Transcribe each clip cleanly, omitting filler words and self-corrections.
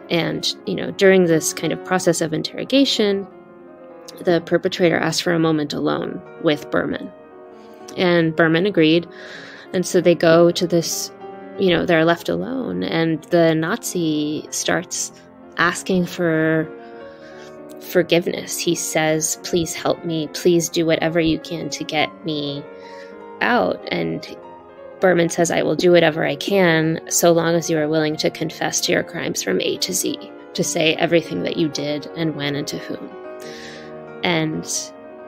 And, during this kind of process of interrogation, the perpetrator asked for a moment alone with Berman. And Berman agreed. And so they go to this, they're left alone. And the Nazi starts asking for forgiveness. He says, please help me. Please do whatever you can to get me out. And Berman says, I will do whatever I can so long as you are willing to confess to your crimes from A to Z, to say everything that you did and when and to whom. And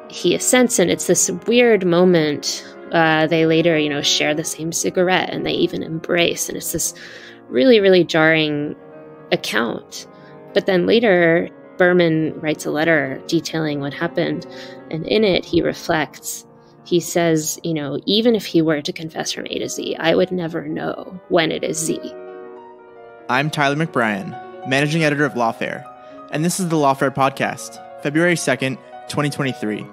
he assents, and it's this weird moment. They later, share the same cigarette, and they even embrace. And it's this really, really jarring account. But then later, Berman writes a letter detailing what happened. And in it, he reflects. He says, even if he were to confess from A to Z, I would never know when it is Z. I'm Tyler McBrien, managing editor of Lawfare, and this is the Lawfare podcast, February 2nd, 2023.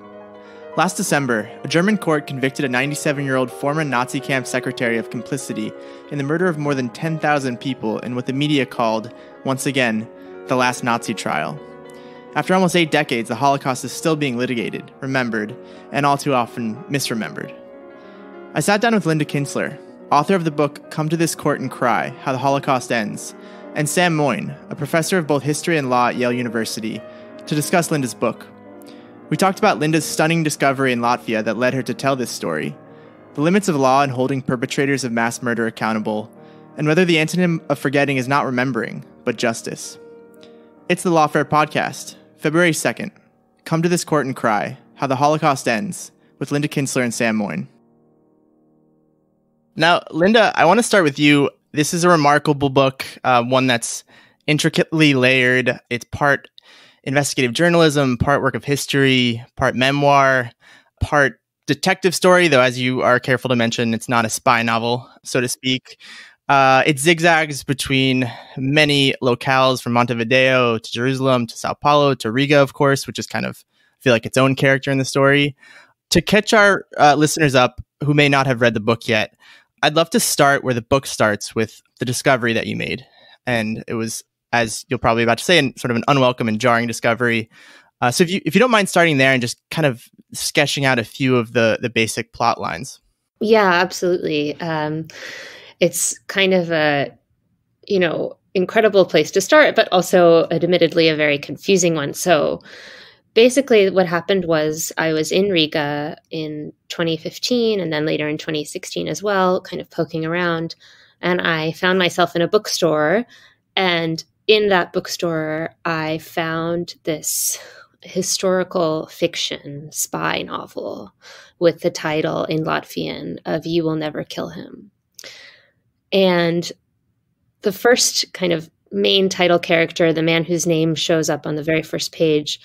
Last December, a German court convicted a 97-year-old former Nazi camp secretary of complicity in the murder of more than 10,000 people in what the media called, once again, the last Nazi trial. After almost 8 decades, the Holocaust is still being litigated, remembered, and all too often misremembered. I sat down with Linda Kinstler, author of the book Come to This Court and Cry, How the Holocaust Ends, and Sam Moyn, a professor of both history and law at Yale University, to discuss Linda's book. We talked about Linda's stunning discovery in Latvia that led her to tell this story, the limits of law in holding perpetrators of mass murder accountable, and whether the antonym of forgetting is not remembering, but justice. It's the Lawfare podcast, February 2nd. Come to This Court and Cry, How the Holocaust Ends, with Linda Kinstler and Sam Moyn. Now, Linda, I want to start with you. This is a remarkable book, one that's intricately layered. It's part investigative journalism, part work of history, part memoir, part detective story, though as you are careful to mention, it's not a spy novel, so to speak. It zigzags between many locales from Montevideo to Jerusalem to Sao Paulo to Riga, of course, which is kind of, I feel like, its own character in the story. To catch our listeners up who may not have read the book yet, I'd love to start where the book starts with the discovery that you made. And it was, as you'll probably about to say, sort of an unwelcome and jarring discovery. So if you don't mind starting there and just kind of sketching out a few of the basic plot lines. Yeah, absolutely. It's kind of a, incredible place to start, but also admittedly a very confusing one. So basically what happened was I was in Riga in 2015 and then later in 2016 as well, kind of poking around. And I found myself in a bookstore. And in that bookstore, I found this historical fiction spy novel with the title in Latvian of You Will Never Kill Him. And the first kind of main title character, the man whose name shows up on the very first page,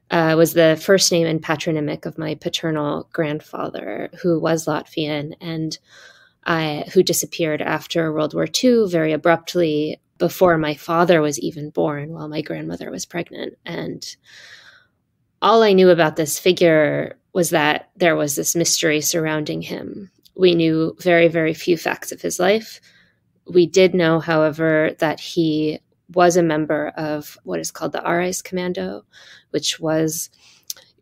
was the first name and patronymic of my paternal grandfather, who was Latvian and who disappeared after World War II very abruptly before my father was even born, while my grandmother was pregnant. And all I knew about this figure was that there was this mystery surrounding him. We knew very, very few facts of his life. We did know, however, that he was a member of what is called the Ares Commando, which was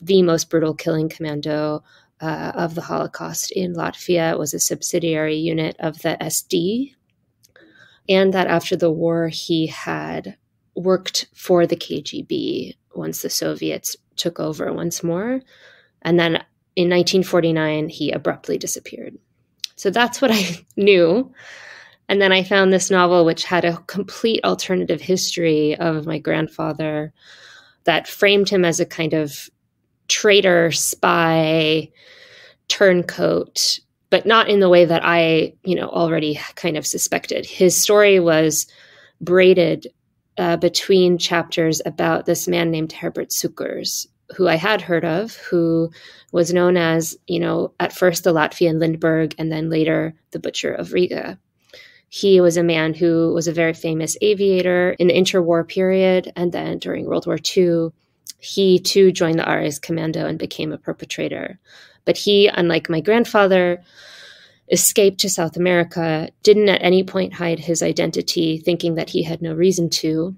the most brutal killing commando of the Holocaust in Latvia. It was a subsidiary unit of the SD. And that after the war, he had worked for the KGB once the Soviets took over once more. And then in 1949, he abruptly disappeared. So that's what I knew. And then I found this novel, which had a complete alternative history of my grandfather that framed him as a kind of traitor, spy, turncoat, but not in the way that I, already kind of suspected. His story was braided between chapters about this man named Herbert Suckers, who I had heard of, who was known as, at first the Latvian Lindbergh and then later the Butcher of Riga. He was a man who was a very famous aviator in the interwar period. And then during World War II, he too joined the Ares Commando and became a perpetrator. But he, unlike my grandfather, escaped to South America, didn't at any point hide his identity, thinking that he had no reason to.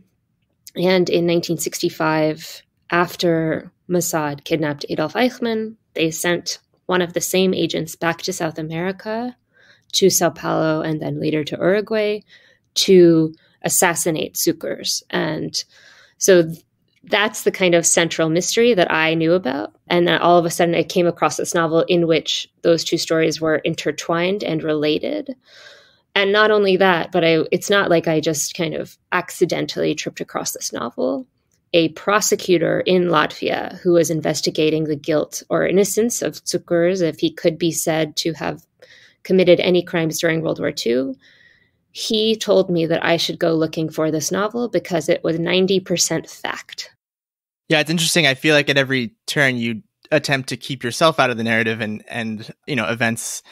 And in 1965, after Mossad kidnapped Adolf Eichmann, they sent one of the same agents back to South America, to Sao Paulo, and then later to Uruguay, to assassinate Sukers. And so that's the kind of central mystery that I knew about. And then all of a sudden I came across this novel in which those two stories were intertwined and related. And not only that, but it's not like I just kind of accidentally tripped across this novel. A prosecutor in Latvia who was investigating the guilt or innocence of Sukers, if he could be said to have committed any crimes during World War II, he told me that I should go looking for this novel because it was 90% fact. Yeah, it's interesting. I feel like at every turn you attempt to keep yourself out of the narrative and events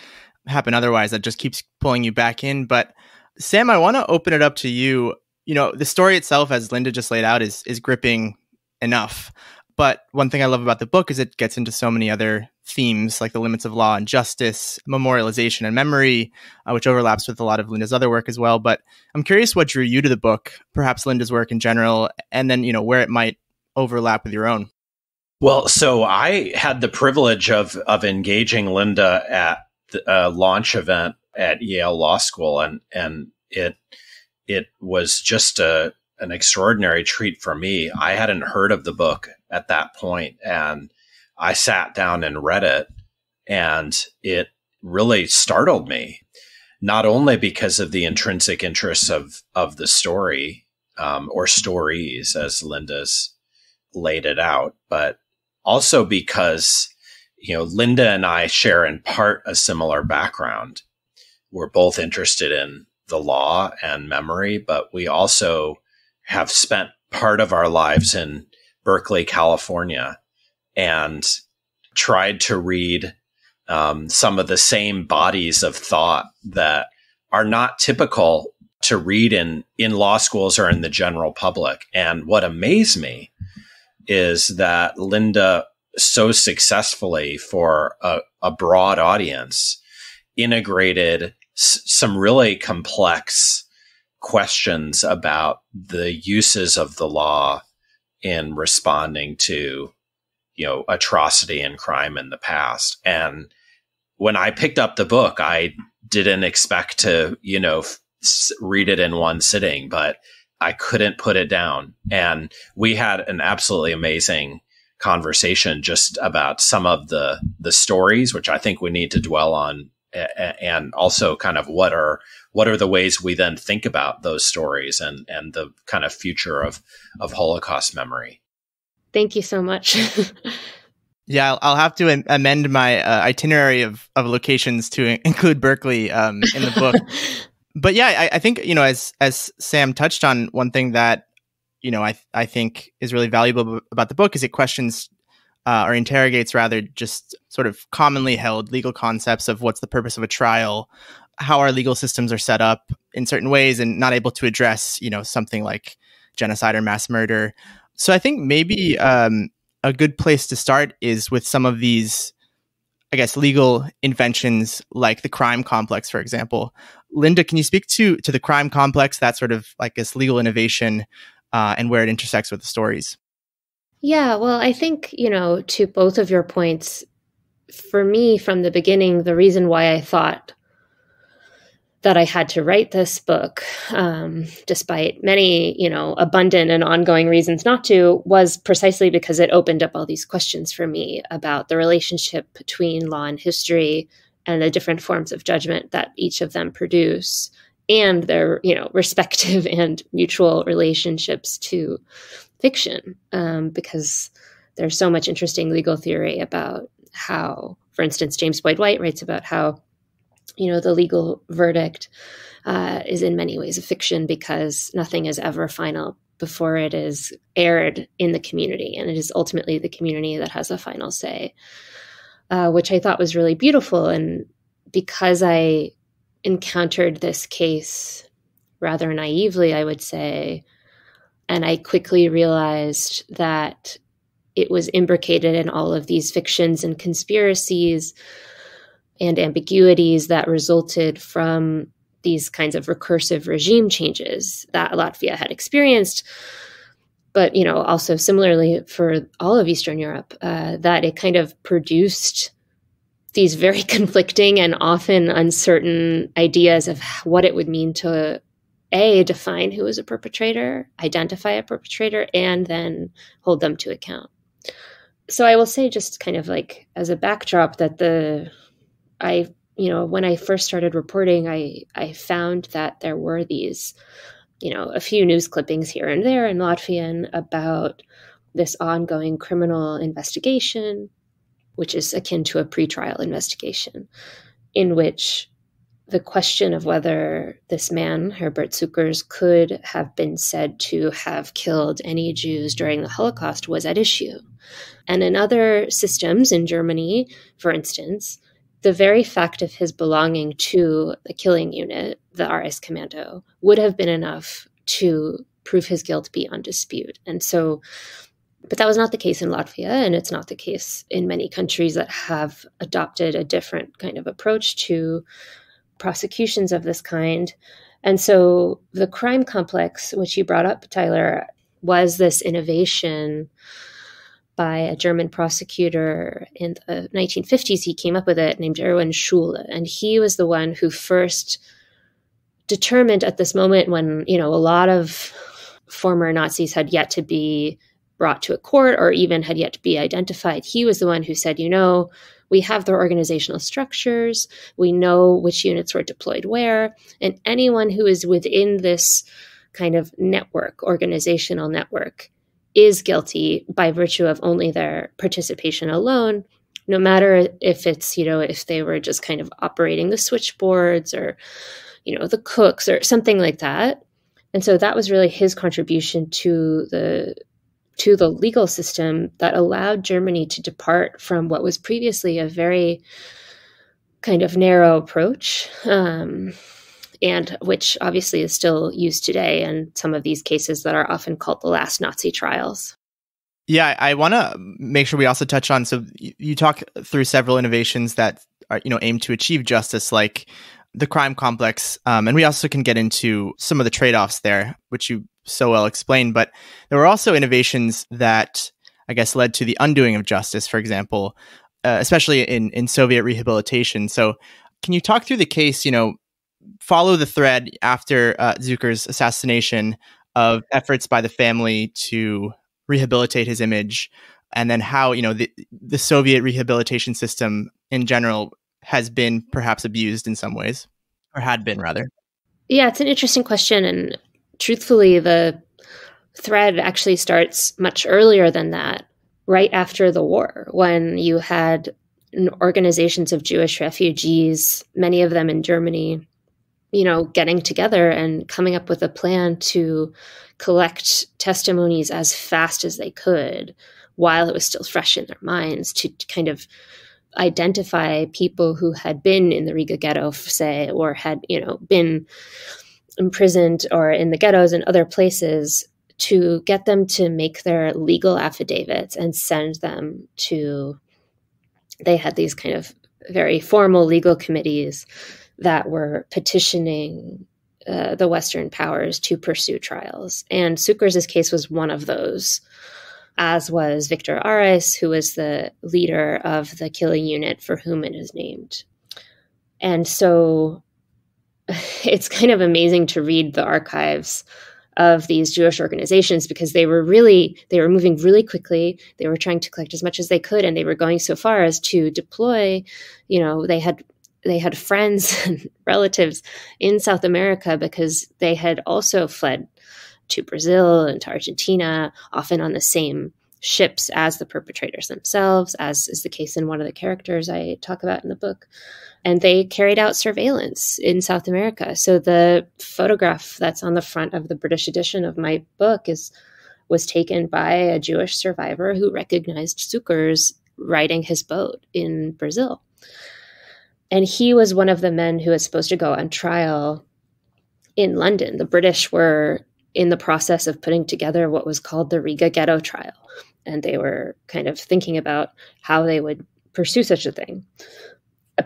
happen otherwise that just keeps pulling you back in. But Sam, I want to open it up to you. The story itself, as Linda just laid out, is gripping enough. But one thing I love about the book is it gets into so many other themes, like the limits of law and justice, memorialization and memory, which overlaps with a lot of Linda's other work as well. But I'm curious what drew you to the book, perhaps Linda's work in general, and then, where it might overlap with your own. Well, so I had the privilege of engaging Linda at the launch event at Yale Law School, and it was just an extraordinary treat for me. I hadn't heard of the book at that point, and I sat down and read it, and it really startled me, not only because of the intrinsic interests of the story, or stories, as Linda's laid it out, but also because, Linda and I share in part a similar background. We're both interested in the law and memory, but we also have spent part of our lives in Berkeley, California, and tried to read some of the same bodies of thought that are not typical to read in law schools or in the general public. And what amazed me is that Linda so successfully, for a broad audience, integrated some really complex questions about the uses of the law in responding to, atrocity and crime in the past. And when I picked up the book, I didn't expect to, read it in one sitting, but I couldn't put it down. And we had an absolutely amazing conversation just about some of the stories, which I think we need to dwell on, and also kind of what are the ways we then think about those stories and the kind of future of Holocaust memory. Thank you so much. Yeah, I'll have to amend my itinerary of locations to include Berkeley in the book. But yeah, I think, as Sam touched on, one thing that, I think is really valuable about the book is it questions or interrogates rather just sort of commonly held legal concepts of what's the purpose of a trial, how our legal systems are set up in certain ways and not able to address, something like genocide or mass murder. So I think maybe a good place to start is with some of these, I guess, legal inventions like the crime complex, for example. Linda, can you speak to the crime complex, that sort of like this legal innovation and where it intersects with the stories? Yeah, well, I think, to both of your points, for me, from the beginning, the reason why I thought that I had to write this book, despite many, abundant and ongoing reasons not to, was precisely because it opened up all these questions for me about the relationship between law and history and the different forms of judgment that each of them produce and their, respective and mutual relationships to fiction, because there's so much interesting legal theory about how, for instance, James Boyd White writes about how the legal verdict is in many ways a fiction because nothing is ever final before it is aired in the community. And it is ultimately the community that has a final say, which I thought was really beautiful. And because I encountered this case rather naively, I would say, and I quickly realized that it was imbricated in all of these fictions and conspiracies and ambiguities that resulted from these kinds of recursive regime changes that Latvia had experienced. but, also similarly for all of Eastern Europe, that it kind of produced these very conflicting and often uncertain ideas of what it would mean to define who is a perpetrator, identify a perpetrator, and then hold them to account. So I will say, just kind of like as a backdrop, that when I first started reporting, I found that there were these, a few news clippings here and there in Latvian about this ongoing criminal investigation, which is akin to a pretrial investigation, in which the question of whether this man, Herbert Cukurs, could have been said to have killed any Jews during the Holocaust was at issue. And in other systems in Germany, for instance, the very fact of his belonging to the killing unit, the RS Kommando, would have been enough to prove his guilt beyond dispute. And so, but that was not the case in Latvia, and it's not the case in many countries that have adopted a different kind of approach to prosecutions of this kind. And so the crime complex, which you brought up, Tyler, was this innovation by a German prosecutor in the 1950s. He came up with it, named Erwin Schule, and he was the one who first determined, at this moment when, a lot of former Nazis had yet to be brought to a court or even had yet to be identified, he was the one who said, we have their organizational structures, we know which units were deployed where, and anyone who is within this kind of network, organizational network, is guilty by virtue of only their participation alone, no matter if it's, if they were just kind of operating the switchboards or, the cooks or something like that. And so that was really his contribution to the legal system that allowed Germany to depart from what was previously a very kind of narrow approach, and which obviously is still used today in some of these cases that are often called the last Nazi trials. Yeah, I want to make sure we also touch on, so you talk through several innovations that are, aim to achieve justice, like the crime complex, and we also can get into some of the trade-offs there, which you so well explained. But there were also innovations that, I guess, led to the undoing of justice, for example, especially in Soviet rehabilitation. So can you talk through the case, follow the thread after Cukurs' assassination of efforts by the family to rehabilitate his image, and then how, the Soviet rehabilitation system in general has been perhaps abused in some ways, or had been, rather? Yeah, it's an interesting question. And truthfully, the thread actually starts much earlier than that, right after the war, when you had organizations of Jewish refugees, many of them in Germany, getting together and coming up with a plan to collect testimonies as fast as they could while it was still fresh in their minds, to kind of identify people who had been in the Riga ghetto, say, or had, been imprisoned or in the ghettos and other places, to get them to make their legal affidavits and send them to, they had these kind of very formal legal committees that were petitioning the Western powers to pursue trials. And Cukurs' case was one of those, as was Victor Ares, who was the leader of the killing unit for whom it is named. And so it's kind of amazing to read the archives of these Jewish organizations, because they were moving really quickly. They were trying to collect as much as they could, and they were going so far as to deploy, they had friends and relatives in South America, because they had also fled to Brazil and to Argentina, often on the same ships as the perpetrators themselves, as is the case in one of the characters I talk about in the book. And they carried out surveillance in South America. So the photograph that's on the front of the British edition of my book was taken by a Jewish survivor who recognized Cukurs riding his boat in Brazil. And he was one of the men who was supposed to go on trial in London. The British were in the process of putting together what was called the Riga Ghetto trial. And they were kind of thinking about how they would pursue such a thing.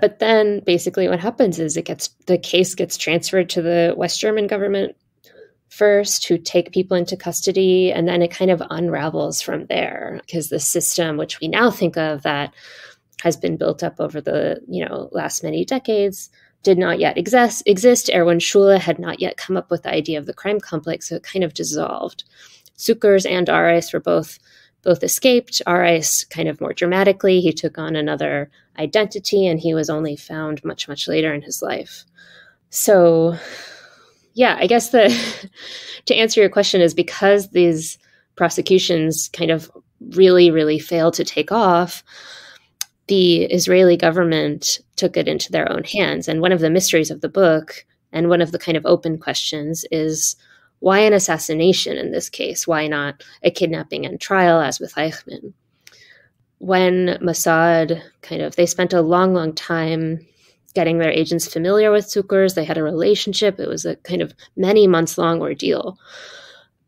But then basically what happens is the case gets transferred to the West German government first who take people into custody, and then it kind of unravels from there, because the system, which we now think of that has been built up over the last many decades, did not yet exist. Erwin Schule had not yet come up with the idea of the crime complex, so it kind of dissolved. Cukurs and Arijs were both escaped. Arijs kind of more dramatically, he took on another identity, and he was only found much, much later in his life. So, yeah, I guess to answer your question is because these prosecutions kind of really, really failed to take off, the Israeli government took it into their own hands. And one of the mysteries of the book, and one of the kind of open questions, is why an assassination in this case? Why not a kidnapping and trial as with Eichmann? When Mossad they spent a long, long time getting their agents familiar with Cukurs. They had a relationship. It was a kind of many months long ordeal.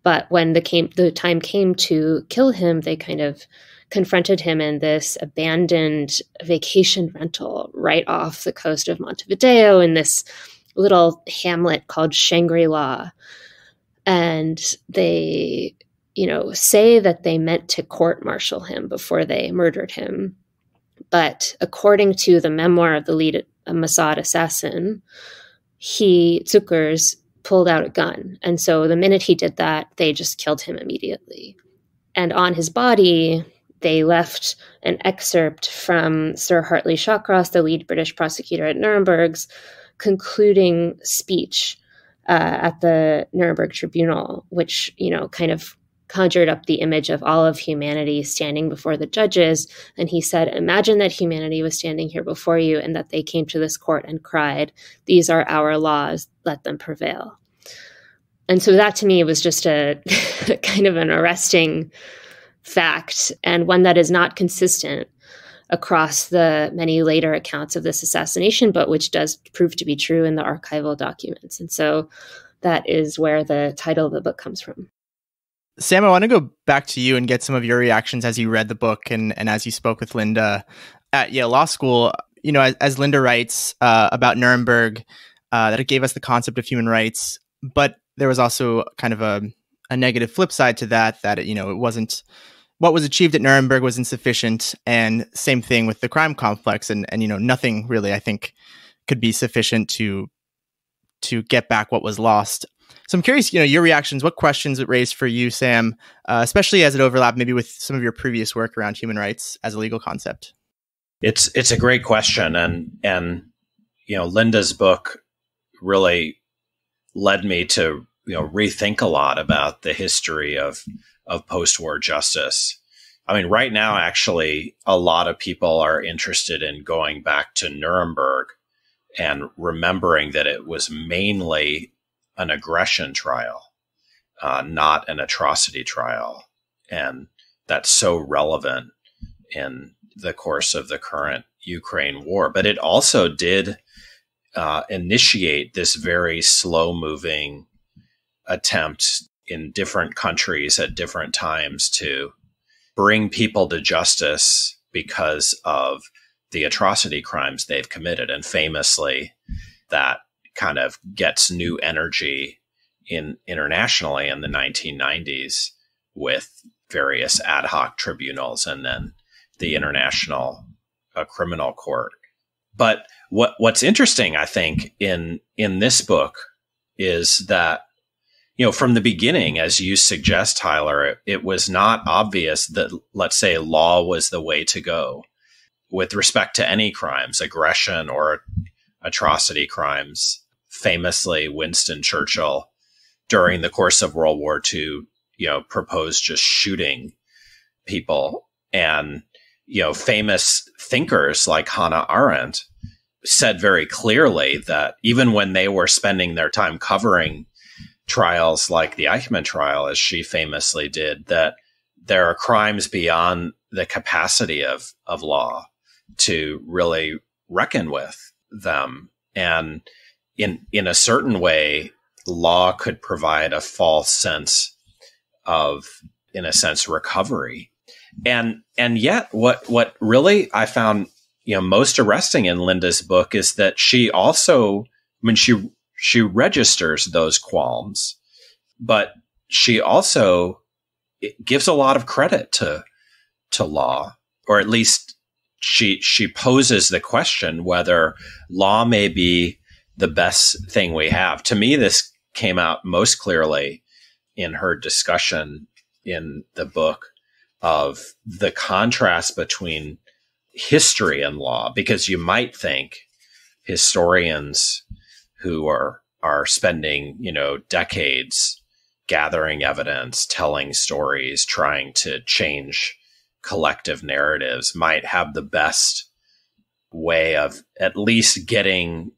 But when the time came to kill him, they kind of confronted him in this abandoned vacation rental right off the coast of Montevideo in this little hamlet called Shangri-La. And they, say that they meant to court-martial him before they murdered him. But according to the memoir of the lead Mossad assassin, Cukurs pulled out a gun. And so the minute he did that, they just killed him immediately. And on his body, they left an excerpt from Sir Hartley Shawcross, the lead British prosecutor at Nuremberg's concluding speech at the Nuremberg Tribunal, which, kind of conjured up the image of all of humanity standing before the judges. And he said, imagine that humanity was standing here before you and that they came to this court and cried, these are our laws, let them prevail. And so that to me was just a kind of an arresting fact, and one that is not consistent across the many later accounts of this assassination, but which does prove to be true in the archival documents. And so that is where the title of the book comes from. Sam, I want to go back to you and get some of your reactions as you read the book and as you spoke with Linda at Yale Law School. As Linda writes about Nuremberg, that it gave us the concept of human rights, but there was also kind of a negative flip side to that it wasn't what was achieved at Nuremberg was insufficient, and same thing with the crime complex, and nothing really, I think, could be sufficient to get back what was lost. So I'm curious, your reactions, what questions it raised for you, Sam, especially as it overlapped maybe with some of your previous work around human rights as a legal concept. It's a great question, and Linda's book really led me to rethink a lot about the history of post-war justice. I mean, right now, actually, a lot of people are interested in going back to Nuremberg and remembering that it was mainly an aggression trial, not an atrocity trial. And that's so relevant in the course of the current Ukraine war. But it also did initiate this very slow-moving attempt in different countries at different times to bring people to justice because of the atrocity crimes they've committed. And famously, that kind of gets new energy internationally in the 1990s with various ad hoc tribunals and then the International Criminal Court. But what's interesting, I think, in this book is that, from the beginning, as you suggest, Tyler, it was not obvious that, let's say, law was the way to go with respect to any crimes, aggression or atrocity crimes. Famously, Winston Churchill, during the course of World War II, proposed just shooting people. And, famous thinkers like Hannah Arendt said very clearly that even when they were spending their time covering trials like the Eichmann trial, as she famously did, that there are crimes beyond the capacity of law to really reckon with them. And in a certain way, law could provide a false sense of, in a sense, recovery. And yet what really I found, most arresting in Linda's book is that she also, she registers those qualms, but she also gives a lot of credit to law, or at least she poses the question whether law may be the best thing we have. To me, this came out most clearly in her discussion in the book of the contrast between history and law, because you might think historians who are spending, decades gathering evidence, telling stories, trying to change collective narratives might have the best way of at least getting,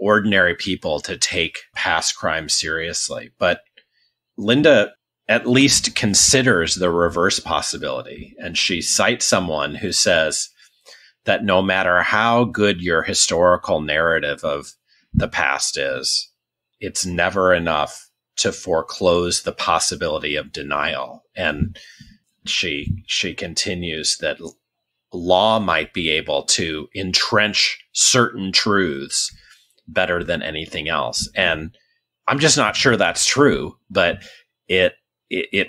ordinary people to take past crimes seriously. But Linda at least considers the reverse possibility. And she cites someone who says that no matter how good your historical narrative of the past is, it's never enough to foreclose the possibility of denial. And she continues that law might be able to entrench certain truths better than anything else. And I'm just not sure that's true, but it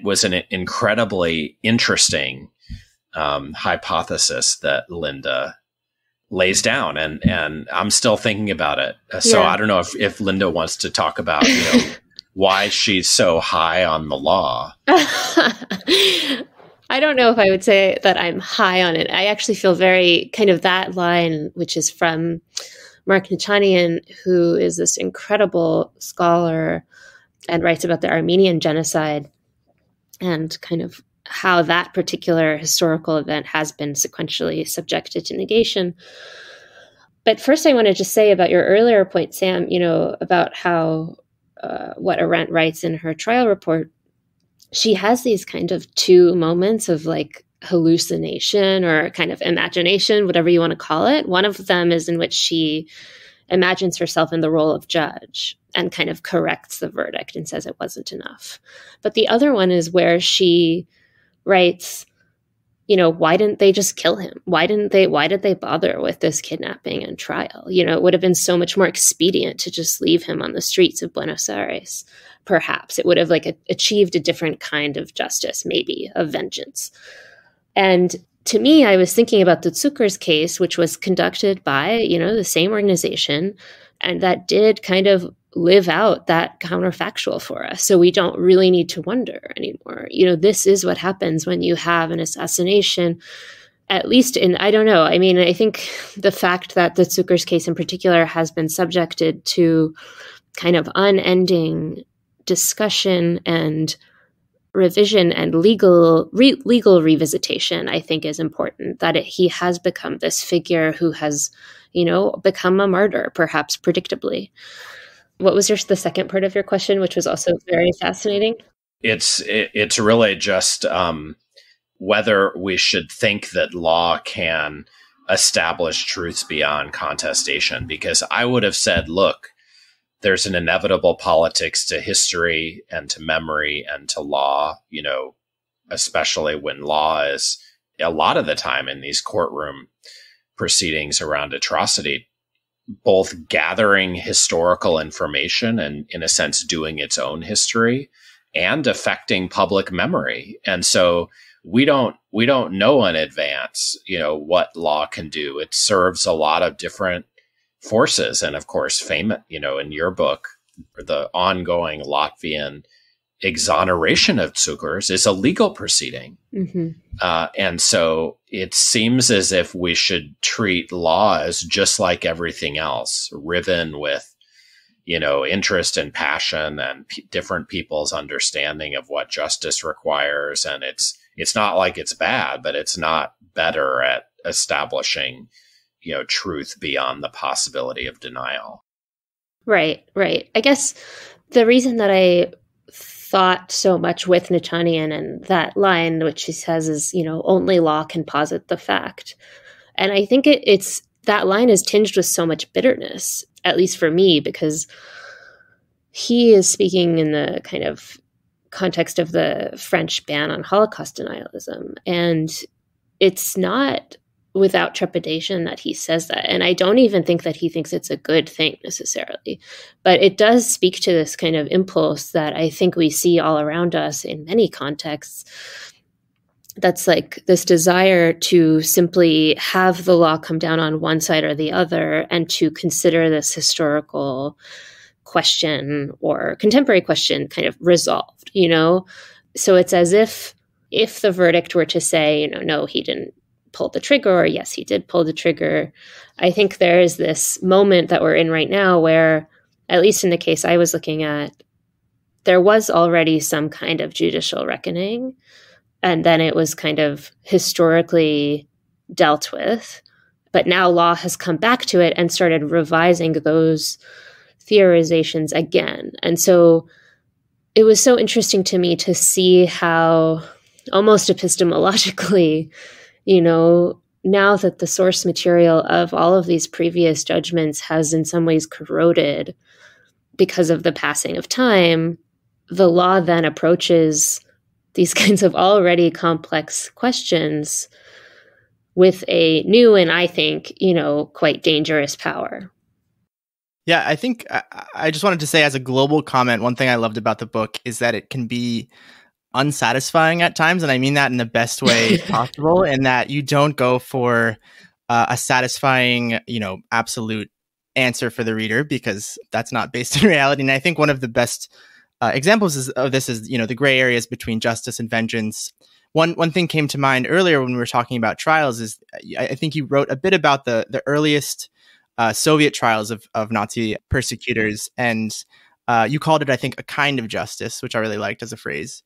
was an incredibly interesting hypothesis that Linda lays down, and I'm still thinking about it. So I don't know if Linda wants to talk about why she's so high on the law. I don't know if I would say that I'm high on it. I actually feel very kind of that line, which is from Mark Nichanian, who is this incredible scholar and writes about the Armenian genocide and kind of how that particular historical event has been sequentially subjected to negation. But first, I want to just say about your earlier point, Sam, about how what Arendt writes in her trial report, she has these kind of two moments of like hallucination or kind of imagination, whatever you want to call it. One of them is in which she imagines herself in the role of judge and kind of corrects the verdict and says it wasn't enough. But the other one is where she writes, why didn't they just kill him? Why did they bother with this kidnapping and trial? It would have been so much more expedient to just leave him on the streets of Buenos Aires. Perhaps it would have achieved a different kind of justice, maybe of vengeance. And to me, I was thinking about the Zucker's case, which was conducted by, the same organization, and that did kind of live out that counterfactual for us. So we don't really need to wonder anymore. This is what happens when you have an assassination, at least I don't know. I mean, I think the fact that the Zucker's case in particular has been subjected to kind of unending discussion and revision and legal revisitation, I think is important, that he has become this figure who has, become a martyr, perhaps predictably. What was the second part of your question, which was also very fascinating? It's really just whether we should think that law can establish truths beyond contestation, because I would have said, look, there's an inevitable politics to history and to memory and to law, especially when law is a lot of the time in these courtroom proceedings around atrocity, both gathering historical information and, in a sense, doing its own history and affecting public memory. And so we don't know in advance, what law can do. It serves a lot of different forces. And of course, in your book, the ongoing Latvian exoneration of Zuckers is a legal proceeding. Mm-hmm. And so it seems as if we should treat law as just like everything else, riven with, interest and passion and different people's understanding of what justice requires. And it's not like it's bad, but it's not better at establishing truth beyond the possibility of denial. Right. I guess the reason that I thought so much with Nichanian and that line, which she says is, only law can posit the fact. And I think it's that line is tinged with so much bitterness, at least for me, because he is speaking in the kind of context of the French ban on Holocaust denialism. And it's not without trepidation that he says that. And I don't even think that he thinks it's a good thing necessarily. But it does speak to this kind of impulse that I think we see all around us in many contexts. That's like this desire to simply have the law come down on one side or the other and to consider this historical question or contemporary question kind of resolved, you know? So it's as if the verdict were to say, you know, no, he didn't pull the trigger, or yes, he did pull the trigger. I think there is this moment that we're in right now where, at least in the case I was looking at, there was already some kind of judicial reckoning. And then it was kind of historically dealt with. But now law has come back to it and started revising those theorizations again. And so it was so interesting to me to see how almost epistemologically, you know, now that the source material of all of these previous judgments has in some ways corroded because of the passing of time, the law then approaches these kinds of already complex questions with a new and, I think, you know, quite dangerous power. Yeah, I think I just wanted to say as a global comment, one thing I loved about the book is that it can be unsatisfying at times. And I mean that in the best way possible, in that you don't go for a satisfying, you know, absolute answer for the reader, because that's not based in reality. And I think one of the best examples of this is, you know, the gray areas between justice and vengeance. One thing came to mind earlier when we were talking about trials is I think you wrote a bit about the earliest Soviet trials of Nazi persecutors, and you called it, I think, a kind of justice, which I really liked as a phrase.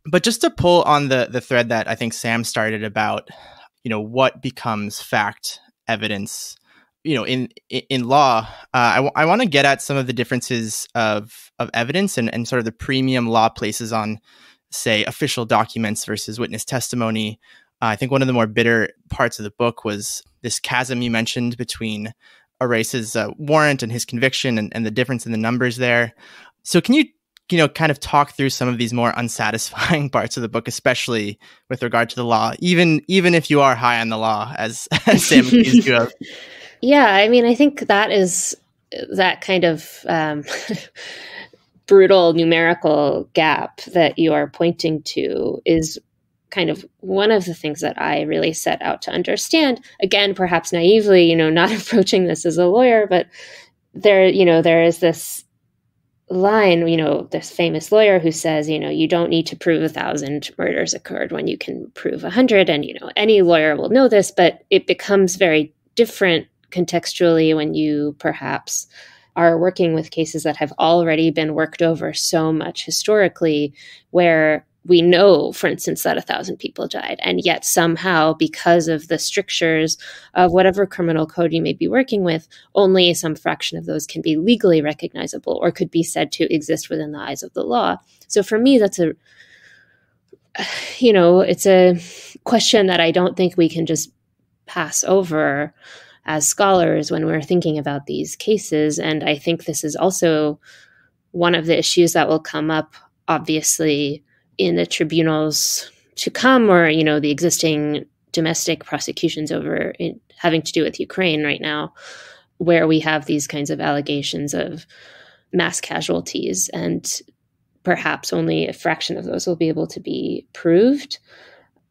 But just to pull on the thread that I think Sam started about, you know, what becomes fact, evidence, you know, in law, I want to get at some of the differences of evidence and sort of the premium law places on, say, official documents versus witness testimony. I think one of the more bitter parts of the book was this chasm you mentioned between Arace's warrant and his conviction, and the difference in the numbers there. So can you know, kind of talk through some of these more unsatisfying parts of the book, especially with regard to the law, even if you are high on the law, as Sam accused you of? Yeah, I mean, I think that is that kind of brutal numerical gap that you are pointing to is kind of one of the things that I really set out to understand. Again, perhaps naively, you know, not approaching this as a lawyer, but there is this line, you know, this famous lawyer who says, you know, you don't need to prove 1,000 murders occurred when you can prove 100. And, you know, any lawyer will know this, but it becomes very different contextually when you perhaps are working with cases that have already been worked over so much historically, where we know, for instance, that 1,000 people died. And yet somehow, because of the strictures of whatever criminal code you may be working with, only some fraction of those can be legally recognizable or could be said to exist within the eyes of the law. So for me, that's it's a question that I don't think we can just pass over as scholars when we're thinking about these cases. And I think this is also one of the issues that will come up, obviously, in the tribunals to come, or, you know, the existing domestic prosecutions over having to do with Ukraine right now, where we have these kinds of allegations of mass casualties, and perhaps only a fraction of those will be able to be proved.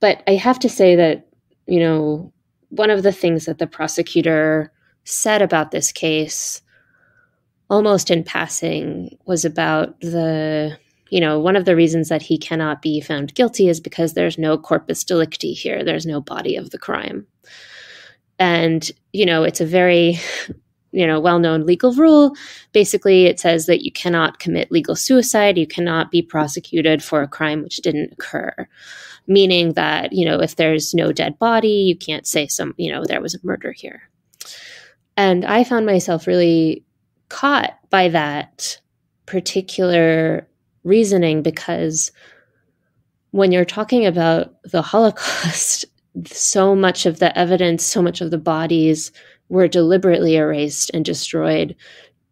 But I have to say that, you know, one of the things that the prosecutor said about this case, almost in passing, was about one of the reasons that he cannot be found guilty is because there's no corpus delicti here. There's no body of the crime. And, you know, it's a very, well-known legal rule. Basically, it says that you cannot commit legal suicide. You cannot be prosecuted for a crime which didn't occur. Meaning that, you know, if there's no dead body, you can't say there was a murder here. And I found myself really caught by that particular reasoning, because when you're talking about the Holocaust, so much of the evidence, so much of the bodies were deliberately erased and destroyed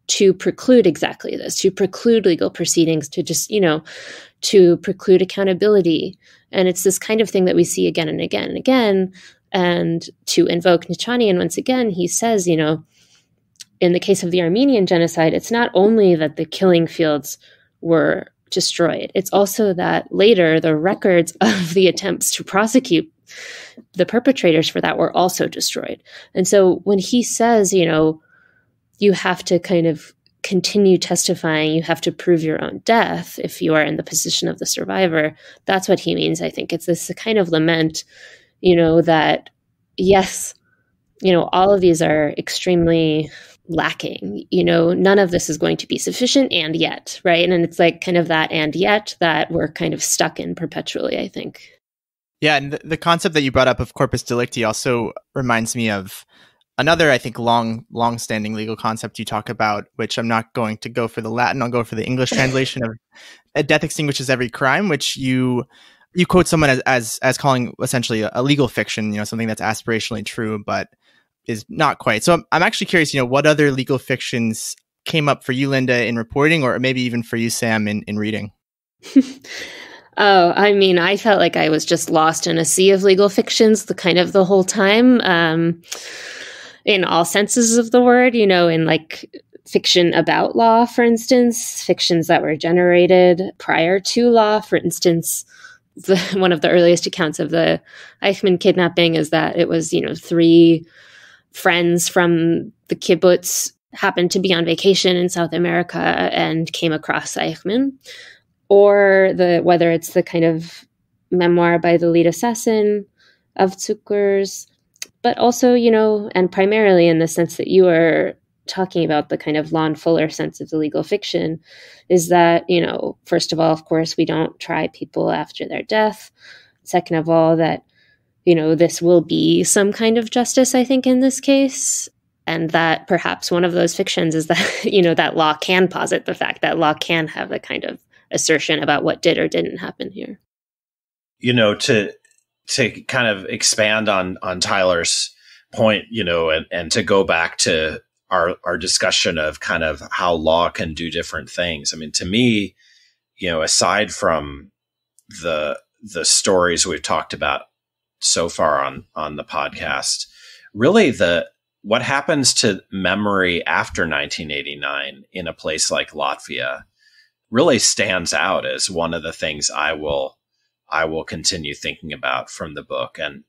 to preclude exactly this, to preclude legal proceedings, to just, to preclude accountability. And it's this kind of thing that we see again and again and again. And to invoke Nichanian once again, he says, in the case of the Armenian genocide, it's not only that the killing fields were destroyed, it's also that later the records of the attempts to prosecute the perpetrators for that were also destroyed. And so when he says, you have to kind of continue testifying, you have to prove your own death if you are in the position of the survivor, that's what he means, I think. It's this kind of lament, that yes, all of these are extremely lacking, none of this is going to be sufficient, and yet, right? And it's like kind of that and yet that we're kind of stuck in perpetually, I think. Yeah, and the concept that you brought up of corpus delicti also reminds me of another, I think, long-standing legal concept you talk about, which I'm not going to go for the Latin, I'll go for the English translation of "a death extinguishes every crime," which you quote someone as calling essentially a legal fiction, something that's aspirationally true, but is not quite. So I'm actually curious, what other legal fictions came up for you, Linda, in reporting, or maybe even for you, Sam, in reading? Oh, I mean, I felt like I was just lost in a sea of legal fictions the whole time, in all senses of the word, in like fiction about law, for instance, fictions that were generated prior to law. For instance, one of the earliest accounts of the Eichmann kidnapping is that it was, 3 friends from the kibbutz happened to be on vacation in South America and came across Eichmann. Or whether it's the kind of memoir by the lead assassin of Zuckers, but also, and primarily in the sense that you are talking about, the kind of Lon Fuller sense of the legal fiction, is that, first of all, of course, we don't try people after their death. Second of all, that, this will be some kind of justice, I think, in this case. And that perhaps one of those fictions is that, that law can posit the fact that law can have a kind of assertion about what did or didn't happen here. To kind of expand on Tyler's point, and to go back to our discussion of kind of how law can do different things. I mean, to me, aside from the stories we've talked about so far on the podcast, really what happens to memory after 1989 in a place like Latvia really stands out as one of the things I will continue thinking about from the book. And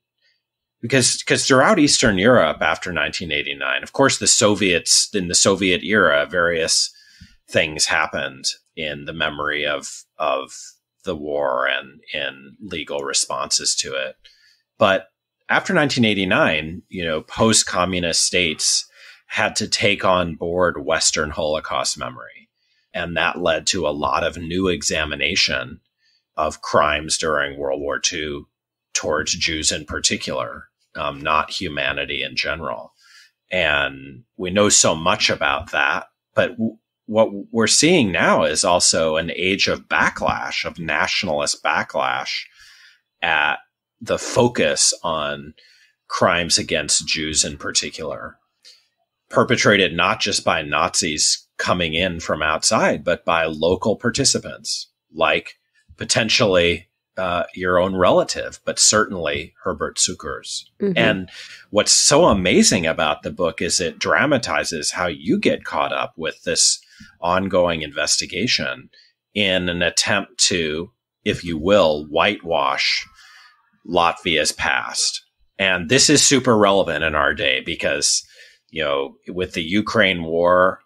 because throughout Eastern Europe after 1989, of course, in the Soviet era, various things happened in the memory of the war and in legal responses to it. But after 1989, post-communist states had to take on board Western Holocaust memory. And that led to a lot of new examination of crimes during World War II towards Jews in particular, not humanity in general. And we know so much about that. But what we're seeing now is also an age of backlash, of nationalist backlash at the focus on crimes against Jews in particular, perpetrated not just by Nazis coming in from outside, but by local participants, like potentially your own relative, but certainly Herbert Zuckers. Mm-hmm. And what's so amazing about the book is it dramatizes how you get caught up with this ongoing investigation in an attempt to, if you will, whitewash Latvia's past. And this is super relevant in our day because, with the Ukraine war,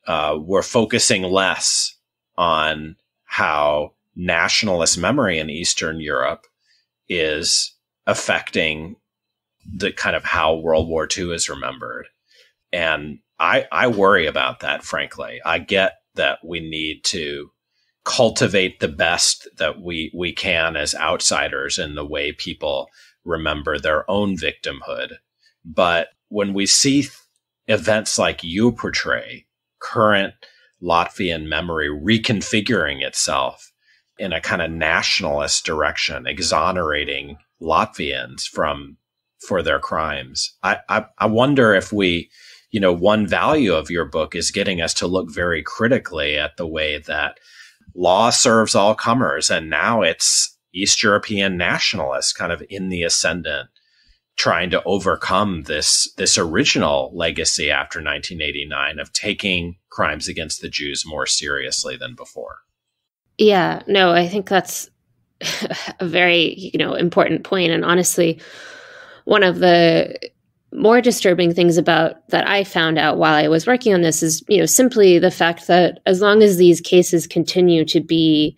we're focusing less on how nationalist memory in Eastern Europe is affecting the kind of how World War II is remembered. And I worry about that, frankly. I get that we need to cultivate the best that we can as outsiders in the way people remember their own victimhood. But when we see events like you portray, current Latvian memory reconfiguring itself in a kind of nationalist direction, exonerating Latvians for their crimes, I wonder if we, one value of your book is getting us to look very critically at the way that law serves all comers, and now it's East European nationalists kind of in the ascendant trying to overcome this original legacy after 1989 of taking crimes against the Jews more seriously than before. Yeah, no, I think that's a very, important point. And honestly, one of the more disturbing things about that I found out while I was working on this is, simply the fact that as long as these cases continue to be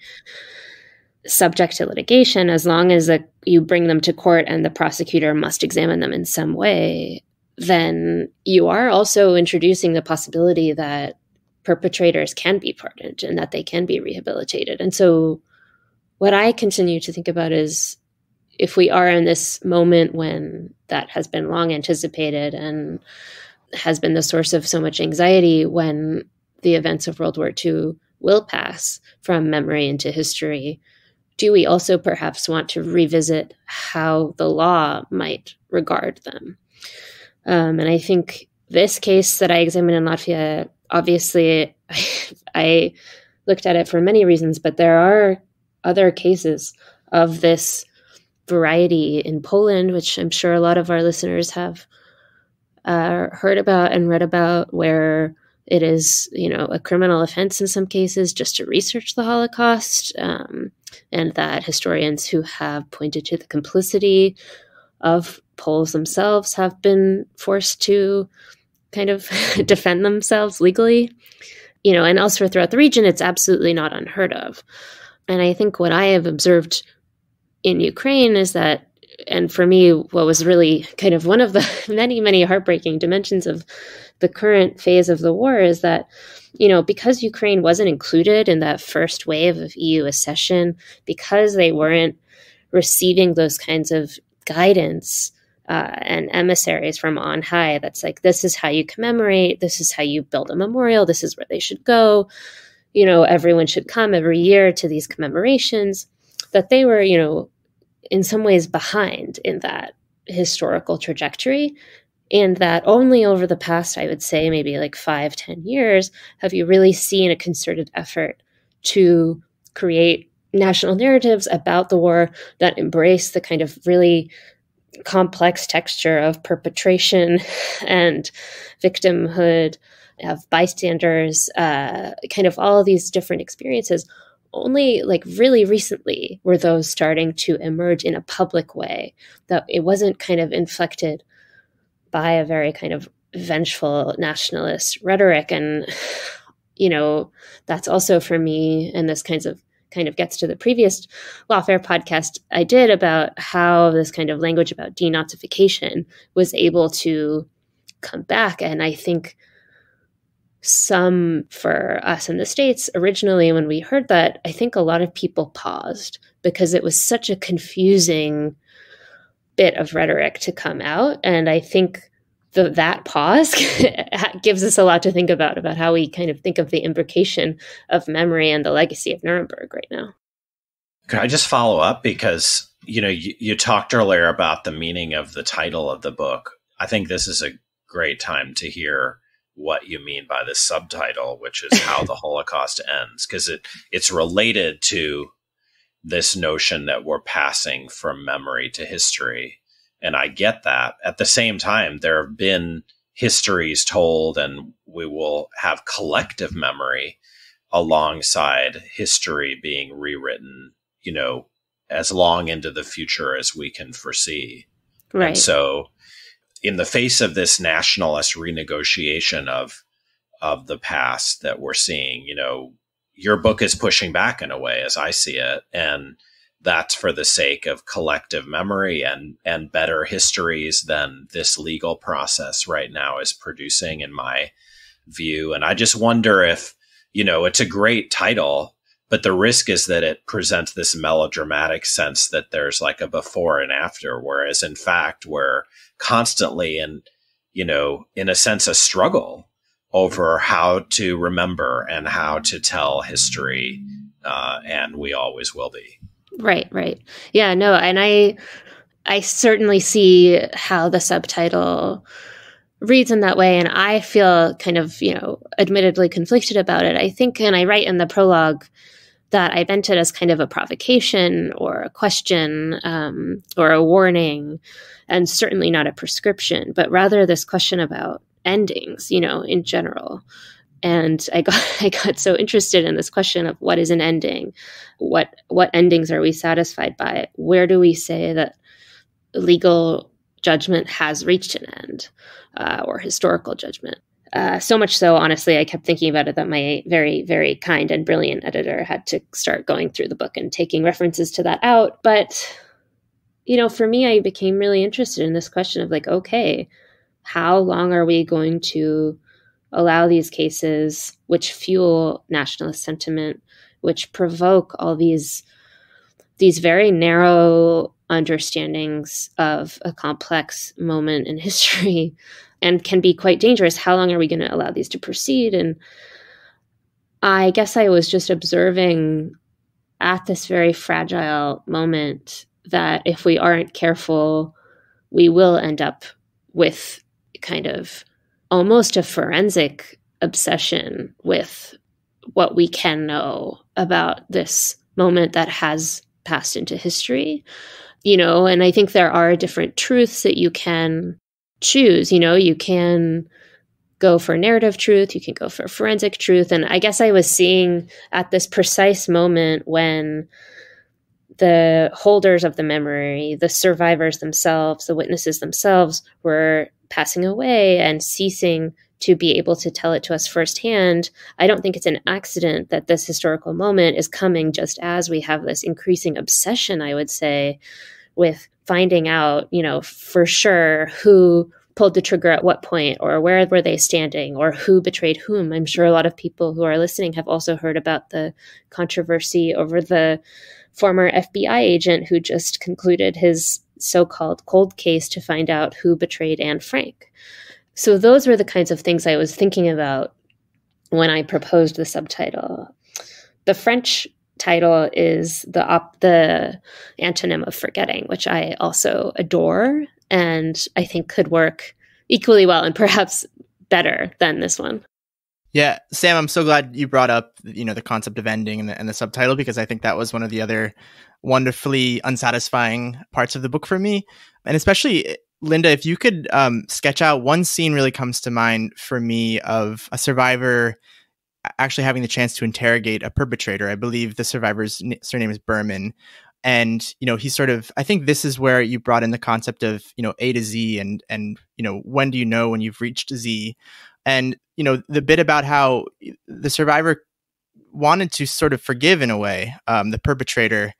subject to litigation, as long as you bring them to court and the prosecutor must examine them in some way, then you are also introducing the possibility that perpetrators can be pardoned and that they can be rehabilitated. And so what I continue to think about is, if we are in this moment when that has been long anticipated and has been the source of so much anxiety, when the events of World War II will pass from memory into history, do we also perhaps want to revisit how the law might regard them? And I think this case that I examined in Latvia, obviously, I looked at it for many reasons, but there are other cases of this variety in Poland, which I'm sure a lot of our listeners have heard about and read about, where it is, a criminal offense in some cases just to research the Holocaust, and that historians who have pointed to the complicity of Poles themselves have been forced to kind of defend themselves legally, and elsewhere throughout the region, it's absolutely not unheard of. And I think what I have observed in Ukraine is that, and for me, what was really kind of one of the many, many heartbreaking dimensions of the current phase of the war is that, because Ukraine wasn't included in that first wave of EU accession, because they weren't receiving those kinds of guidance and emissaries from on high, that's like, this is how you commemorate, this is how you build a memorial, this is where they should go, everyone should come every year to these commemorations, that they were, in some ways behind in that historical trajectory. And that only over the past, I would say, maybe like 5-10 years, have you really seen a concerted effort to create national narratives about the war that embrace the kind of really complex texture of perpetration and victimhood, of bystanders, kind of all of these different experiences. Only like really recently were those starting to emerge in a public way, that it wasn't kind of inflected by a very kind of vengeful nationalist rhetoric. And, that's also for me, and this kind of gets to the previous Lawfare podcast I did about how this kind of language about denazification was able to come back. And I think for us in the States, originally when we heard that, I think a lot of people paused because it was such a confusing bit of rhetoric to come out. And I think that pause gives us a lot to think about how we kind of think of the imbrication of memory and the legacy of Nuremberg right now. Can I just follow up? Because, you talked earlier about the meaning of the title of the book. I think this is a great time to hear what you mean by the subtitle, which is How the Holocaust Ends, because it's related to this notion that we're passing from memory to history. And I get that. At the same time, there have been histories told, and we will have collective memory alongside history being rewritten, as long into the future as we can foresee. Right. And so in the face of this nationalist renegotiation of the past that we're seeing, your book is pushing back in a way, as I see it. And that's for the sake of collective memory and better histories than this legal process right now is producing, in my view. And I just wonder if, it's a great title, but the risk is that it presents this melodramatic sense that there's like a before and after, whereas in fact, we're constantly in a sense, a struggle over how to remember and how to tell history. And we always will be. Right. Yeah, no. And I certainly see how the subtitle reads in that way. And I feel kind of, admittedly conflicted about it. I think, and I write in the prologue that I meant it as kind of a provocation or a question or a warning, and certainly not a prescription, but rather this question about endings, in general. And I got so interested in this question of what is an ending? What endings are we satisfied by? Where do we say that legal judgment has reached an end, or historical judgment? So much so, honestly, I kept thinking about it that my very, very kind and brilliant editor had to start going through the book and taking references to that out. But, for me, I became really interested in this question of like, okay, how long are we going to allow these cases which fuel nationalist sentiment, which provoke all these very narrow understandings of a complex moment in history and can be quite dangerous? How long are we going to allow these to proceed? And I guess I was just observing at this very fragile moment that if we aren't careful, we will end up with kind of almost a forensic obsession with what we can know about this moment that has passed into history, and I think there are different truths that you can choose. You can go for narrative truth, you can go for forensic truth. And I guess I was seeing at this precise moment when the holders of the memory, the survivors themselves, the witnesses themselves were passing away and ceasing to be able to tell it to us firsthand. I don't think it's an accident that this historical moment is coming just as we have this increasing obsession, I would say, with finding out, for sure who pulled the trigger at what point, or where were they standing, or who betrayed whom. I'm sure a lot of people who are listening have also heard about the controversy over the former FBI agent who just concluded his so-called cold case to find out who betrayed Anne Frank. So those were the kinds of things I was thinking about when I proposed the subtitle. The French title is the antonym of forgetting, which I also adore and I think could work equally well and perhaps better than this one. Yeah, Sam, I'm so glad you brought up, the concept of ending and the subtitle, because I think that was one of the other wonderfully unsatisfying parts of the book for me. And especially, Linda, if you could sketch out one scene really comes to mind for me of a survivor actually having the chance to interrogate a perpetrator. I believe the survivor's surname is Berman. And, he's sort of, I think this is where you brought in the concept of, A to Z and, when do you know when you've reached Z? And, the bit about how the survivor wanted to sort of forgive in a way, the perpetrator,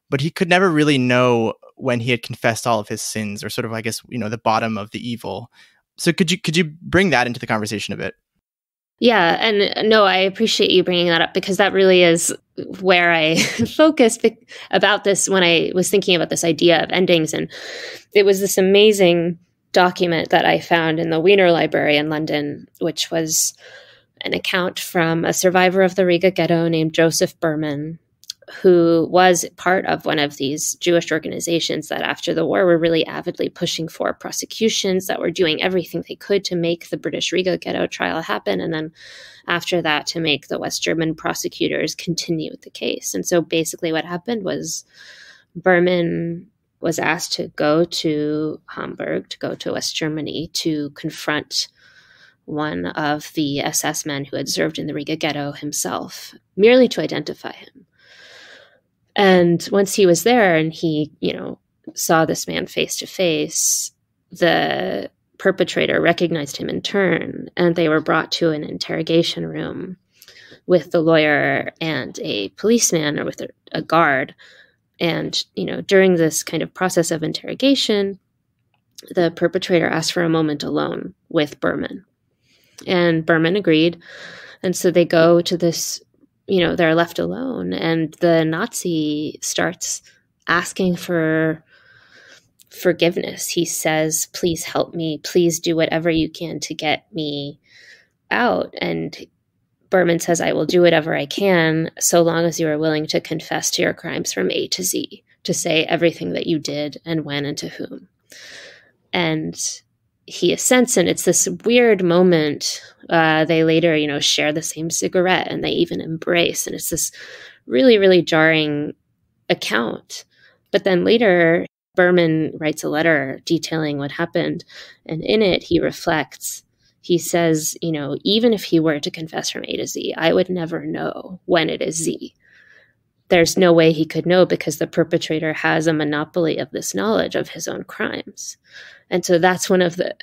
but he could never really know when he had confessed all of his sins, or sort of, I guess, the bottom of the evil. So could you bring that into the conversation a bit? Yeah. And no, I appreciate you bringing that up, because that really is where I focused about this when I was thinking about this idea of endings. And it was this amazing document that I found in the Wiener Library in London, which was an account from a survivor of the Riga ghetto named Joseph Berman, who was part of one of these Jewish organizations that after the war were really avidly pushing for prosecutions, that were doing everything they could to make the British Riga ghetto trial happen. And then after that, to make the West German prosecutors continue with the case. And so basically what happened was Berman was asked to go to Hamburg, to go to West Germany, to confront one of the SS men who had served in the Riga ghetto himself, merely to identify him. And once he was there and he, saw this man face to face, the perpetrator recognized him in turn, and they were brought to an interrogation room with the lawyer and a policeman, or with a guard. And, during this kind of process of interrogation, the perpetrator asked for a moment alone with Berman. And Berman agreed. And so they go to this, they're left alone. And the Nazi starts asking for forgiveness. He says, "Please help me. Please do whatever you can to get me out." And Berman says, "I will do whatever I can, so long as you are willing to confess to your crimes from A to Z, to say everything that you did and when and to whom." And he assents, and it's this weird moment. They later, share the same cigarette, and they even embrace. And it's this really, really jarring account. But then later, Berman writes a letter detailing what happened. And in it, he reflects. He says, even if he were to confess from A to Z, I would never know when it is Z. There's no way he could know because the perpetrator has a monopoly of this knowledge of his own crimes. And so that's one of the,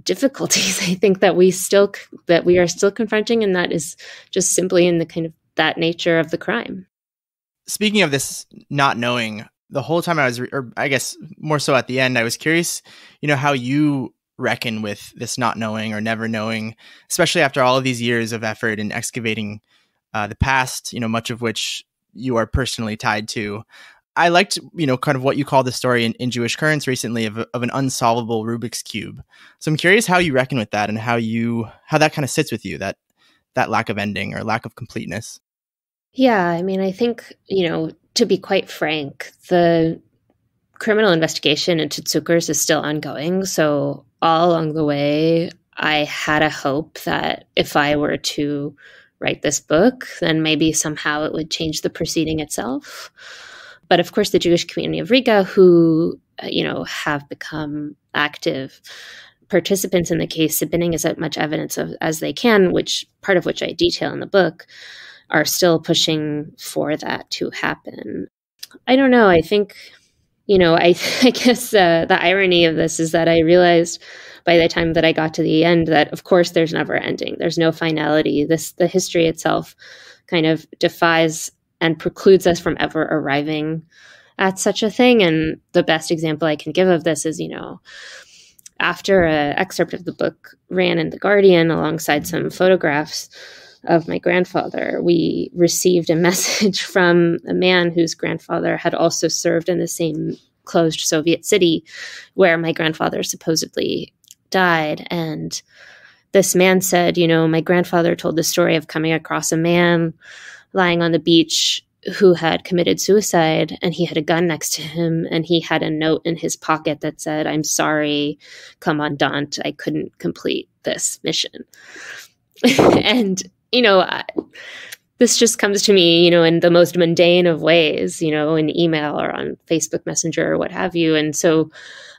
difficulties I think that we are still confronting. And that is just simply in the kind of that nature of the crime. Speaking of this not knowing, the whole time or I guess more so at the end, I was curious, how you reckon with this not knowing or never knowing, especially after all of these years of effort in excavating the past, much of which you are personally tied to. I liked, kind of what you call the story in Jewish Currents recently of an unsolvable Rubik's Cube. So I'm curious how you reckon with that and how that kind of sits with you, that lack of ending or lack of completeness. Yeah, I think, to be quite frank, the criminal investigation into Zuckers is still ongoing. So all along the way, I had a hope that if I were to write this book, then maybe somehow it would change the proceeding itself. But of course, the Jewish community of Riga, who, have become active participants in the case, submitting as much evidence as they can, part of which I detail in the book, are still pushing for that to happen. I don't know. I think, I guess the irony of this is that I realized by the time that I got to the end that, of course, there's never ending. There's no finality. The history itself kind of defies and precludes us from ever arriving at such a thing. And the best example I can give of this is, after an excerpt of the book ran in The Guardian alongside some photographs of my grandfather, we received a message from a man whose grandfather had also served in the same closed Soviet city where my grandfather supposedly died. And this man said, my grandfather told the story of coming across a man lying on the beach who had committed suicide, and he had a gun next to him, and he had a note in his pocket that said, "I'm sorry, Commandant, I couldn't complete this mission." And, this just comes to me, in the most mundane of ways, in email or on Facebook Messenger or what have you. And so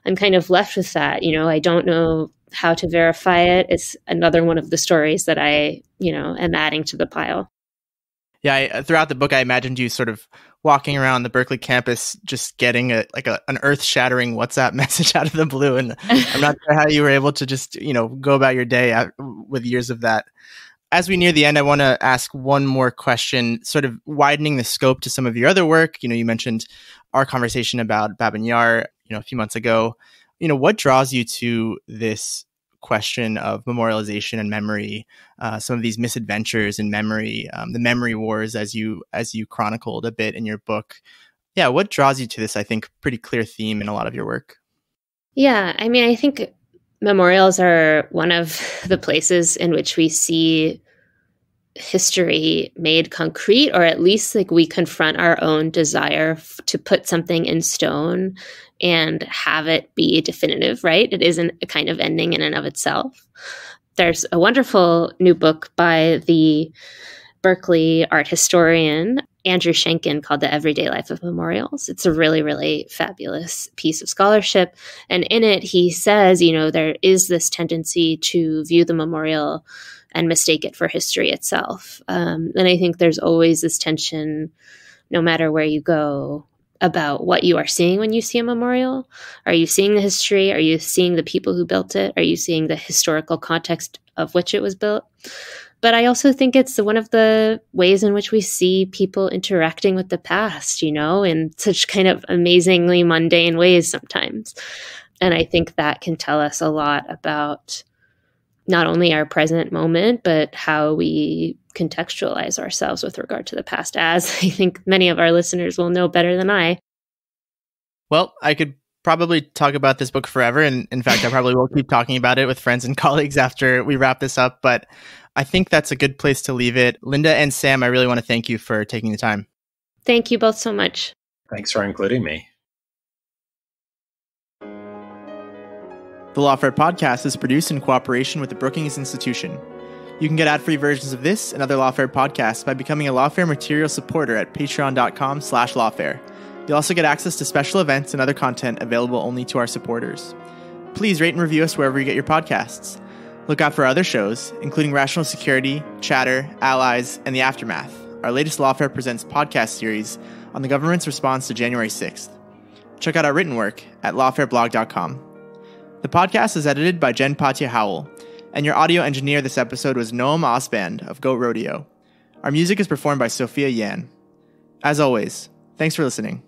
I'm kind of left with that. I don't know how to verify it. It's another one of the stories that I, am adding to the pile. Yeah, throughout the book, I imagined you sort of walking around the Berkeley campus, just getting an earth-shattering WhatsApp message out of the blue. And I'm not sure how you were able to just, go about your day with years of that. As we near the end, I want to ask one more question, sort of widening the scope to some of your other work. You mentioned our conversation about Babin Yar, a few months ago. What draws you to this question of memorialization and memory, some of these misadventures in memory, the memory wars, as you chronicled a bit in your book? Yeah, what draws you to this, I think, pretty clear theme in a lot of your work? Yeah, I think memorials are one of the places in which we see history made concrete, or at least like we confront our own desire to put something in stone and have it be definitive, right? It isn't a kind of ending in and of itself. There's a wonderful new book by the Berkeley art historian Andrew Schenken called The Everyday Life of Memorials. It's a really, really fabulous piece of scholarship. And in it, he says, there is this tendency to view the memorial and mistake it for history itself. And I think there's always this tension, no matter where you go, about what you are seeing when you see a memorial. Are you seeing the history? Are you seeing the people who built it? Are you seeing the historical context of which it was built? But I also think it's one of the ways in which we see people interacting with the past, in such kind of amazingly mundane ways sometimes. And I think that can tell us a lot about not only our present moment, but how we contextualize ourselves with regard to the past, as I think many of our listeners will know better than I. Well, I could probably talk about this book forever. And in fact, I probably will keep talking about it with friends and colleagues after we wrap this up. But I think that's a good place to leave it. Linda and Sam, I really want to thank you for taking the time. Thank you both so much. Thanks for including me. The Lawfare podcast is produced in cooperation with the Brookings Institution. You can get ad-free versions of this and other Lawfare podcasts by becoming a Lawfare material supporter at patreon.com/Lawfare. You'll also get access to special events and other content available only to our supporters. Please rate and review us wherever you get your podcasts. Look out for other shows, including Rational Security, Chatter, Allies, and The Aftermath, our latest Lawfare Presents podcast series on the government's response to January 6th. Check out our written work at lawfareblog.com. The podcast is edited by Jen Patya Howell, and your audio engineer this episode was Noam Osband of Goat Rodeo. Our music is performed by Sophia Yan. As always, thanks for listening.